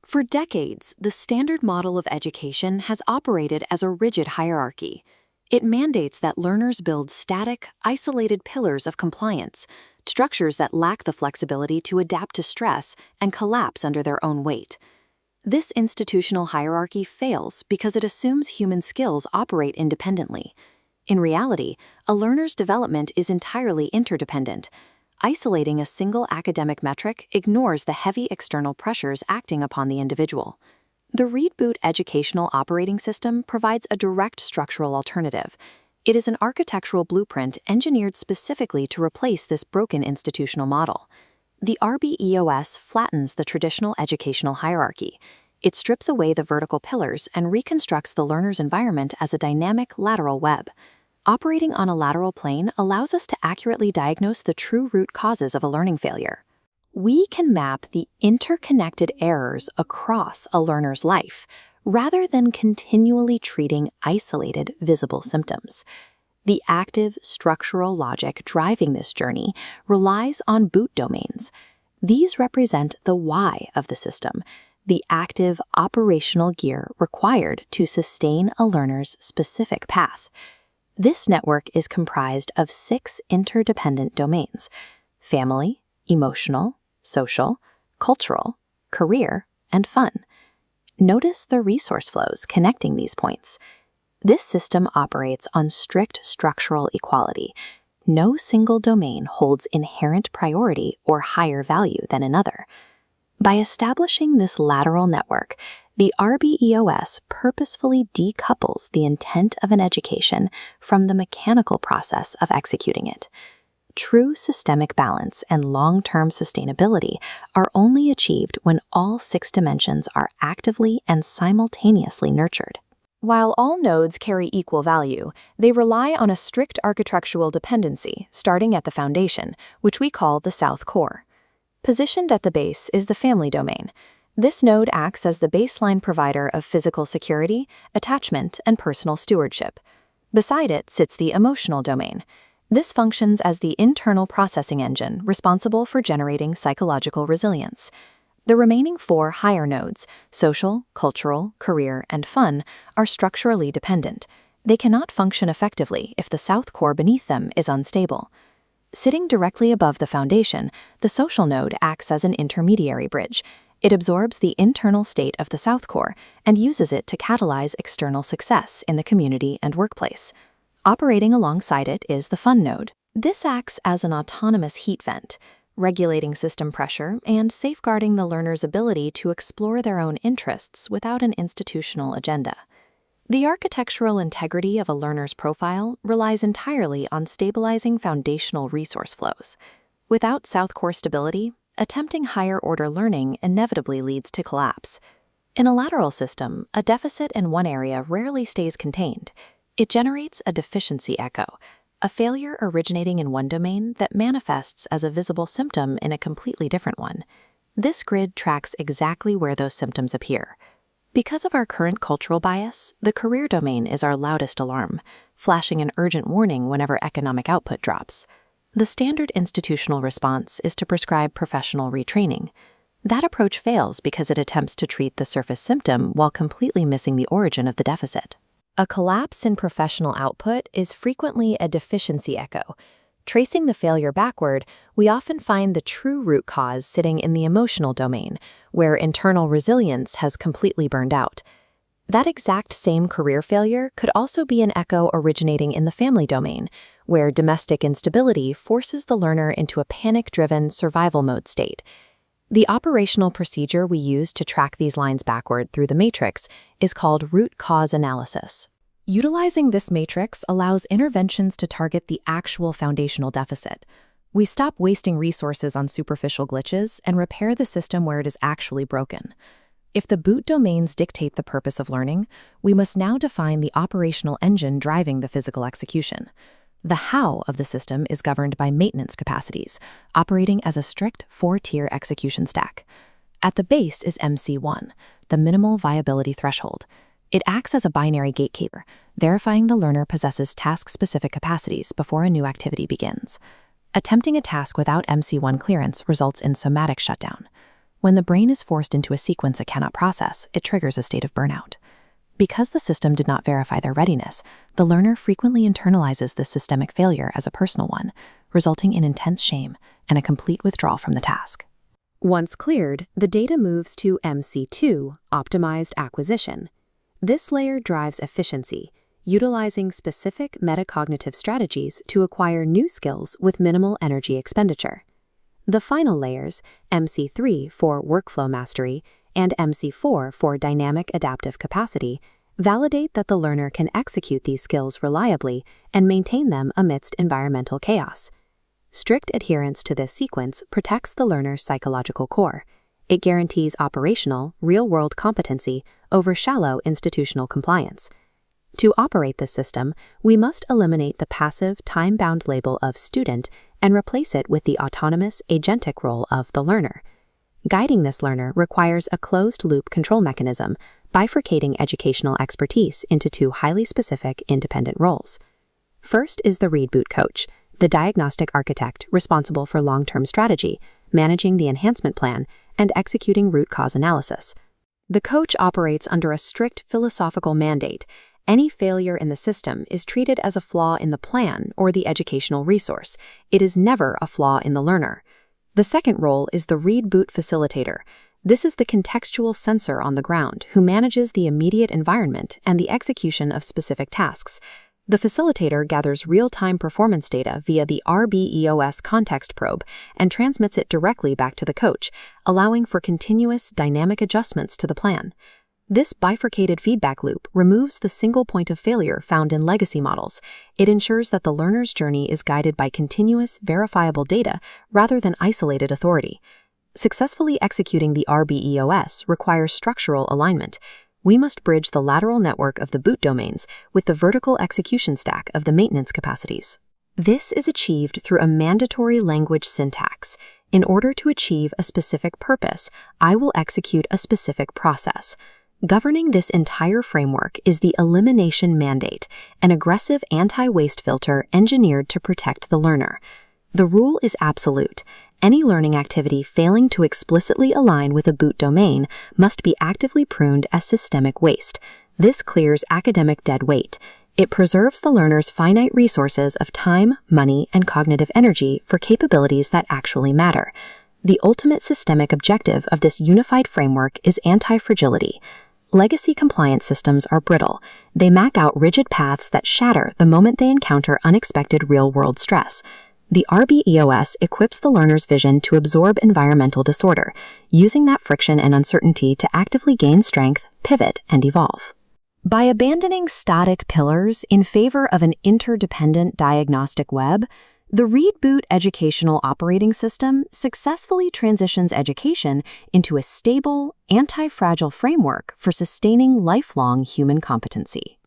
For decades, the standard model of education has operated as a rigid hierarchy. It mandates that learners build static, isolated pillars of compliance, structures that lack the flexibility to adapt to stress and collapse under their own weight. This institutional hierarchy fails because it assumes human skills operate independently. In reality, a learner's development is entirely interdependent. Isolating a single academic metric ignores the heavy external pressures acting upon the individual. The ReadBoot Educational Operating System provides a direct structural alternative. It is an architectural blueprint engineered specifically to replace this broken institutional model. The RBEOS flattens the traditional educational hierarchy. It strips away the vertical pillars and reconstructs the learner's environment as a dynamic lateral web. Operating on a lateral plane allows us to accurately diagnose the true root causes of a learning failure. We can map the interconnected errors across a learner's life, rather than continually treating isolated, visible symptoms. The active structural logic driving this journey relies on boot domains. These represent the why of the system, the active operational gear required to sustain a learner's specific path. This network is comprised of 6 interdependent domains: family, emotional, social, cultural, career, and fun. Notice the resource flows connecting these points. This system operates on strict structural equality. No single domain holds inherent priority or higher value than another. By establishing this lateral network, the RBEOS purposefully decouples the intent of an education from the mechanical process of executing it. True systemic balance and long-term sustainability are only achieved when all 6 dimensions are actively and simultaneously nurtured. While all nodes carry equal value, they rely on a strict architectural dependency starting at the foundation, which we call the South Core. Positioned at the base is the family domain. This node acts as the baseline provider of physical security, attachment, and personal stewardship. Beside it sits the emotional domain. This functions as the internal processing engine responsible for generating psychological resilience. The remaining 4 higher nodes, social, cultural, career, and fun, are structurally dependent. They cannot function effectively if the South Core beneath them is unstable. Sitting directly above the foundation, the social node acts as an intermediary bridge. It absorbs the internal state of the South Core and uses it to catalyze external success in the community and workplace. Operating alongside it is the fun node. This acts as an autonomous heat vent, regulating system pressure and safeguarding the learner's ability to explore their own interests without an institutional agenda. The architectural integrity of a learner's profile relies entirely on stabilizing foundational resource flows. Without South Core stability, attempting higher-order learning inevitably leads to collapse. In a lateral system, a deficit in one area rarely stays contained. It generates a deficiency echo, a failure originating in one domain that manifests as a visible symptom in a completely different one. This grid tracks exactly where those symptoms appear. Because of our current cultural bias, the career domain is our loudest alarm, flashing an urgent warning whenever economic output drops. The standard institutional response is to prescribe professional retraining. That approach fails because it attempts to treat the surface symptom while completely missing the origin of the deficit. A collapse in professional output is frequently a deficiency echo. Tracing the failure backward, we often find the true root cause sitting in the emotional domain, where internal resilience has completely burned out. That exact same career failure could also be an echo originating in the family domain, where domestic instability forces the learner into a panic-driven survival mode state. The operational procedure we use to track these lines backward through the matrix is called root cause analysis. Utilizing this matrix allows interventions to target the actual foundational deficit. We stop wasting resources on superficial glitches and repair the system where it is actually broken. If the boot domains dictate the purpose of learning, we must now define the operational engine driving the physical execution. The how of the system is governed by maintenance capacities, operating as a strict 4-tier execution stack. At the base is MC1, the minimal viability threshold. It acts as a binary gatekeeper, verifying the learner possesses task-specific capacities before a new activity begins. Attempting a task without MC1 clearance results in somatic shutdown. When the brain is forced into a sequence it cannot process, it triggers a state of burnout. Because the system did not verify their readiness, the learner frequently internalizes this systemic failure as a personal one, resulting in intense shame and a complete withdrawal from the task. Once cleared, the data moves to MC2, Optimized Acquisition. This layer drives efficiency, utilizing specific metacognitive strategies to acquire new skills with minimal energy expenditure. The final layers, MC3 for Workflow Mastery and MC4 for Dynamic Adaptive Capacity, validate that the learner can execute these skills reliably and maintain them amidst environmental chaos. Strict adherence to this sequence protects the learner's psychological core. It guarantees operational, real-world competency over shallow institutional compliance. To operate this system, we must eliminate the passive, time-bound label of student and replace it with the autonomous, agentic role of the learner. Guiding this learner requires a closed-loop control mechanism, bifurcating educational expertise into two highly specific, independent roles. First is the ReadBoot coach, the diagnostic architect responsible for long-term strategy, managing the enhancement plan, and executing root cause analysis. The coach operates under a strict philosophical mandate. Any failure in the system is treated as a flaw in the plan or the educational resource. It is never a flaw in the learner. The second role is the ReadBoot facilitator. This is the contextual sensor on the ground who manages the immediate environment and the execution of specific tasks. The facilitator gathers real-time performance data via the RBEOS context probe and transmits it directly back to the coach, allowing for continuous, dynamic adjustments to the plan. This bifurcated feedback loop removes the single point of failure found in legacy models. It ensures that the learner's journey is guided by continuous, verifiable data rather than isolated authority. Successfully executing the RBEOS requires structural alignment. We must bridge the lateral network of the boot domains with the vertical execution stack of the maintenance capacities. This is achieved through a mandatory language syntax. In order to achieve a specific purpose, I will execute a specific process. Governing this entire framework is the elimination mandate, an aggressive anti-waste filter engineered to protect the learner. The rule is absolute. Any learning activity failing to explicitly align with a boot domain must be actively pruned as systemic waste. This clears academic dead weight. It preserves the learner's finite resources of time, money, and cognitive energy for capabilities that actually matter. The ultimate systemic objective of this unified framework is anti-fragility. Legacy compliance systems are brittle. They map out rigid paths that shatter the moment they encounter unexpected real-world stress. The RBEOS equips the learner's vision to absorb environmental disorder, using that friction and uncertainty to actively gain strength, pivot, and evolve. By abandoning static pillars in favor of an interdependent diagnostic web, the ReadBoot Educational Operating System successfully transitions education into a stable, anti-fragile framework for sustaining lifelong human competency.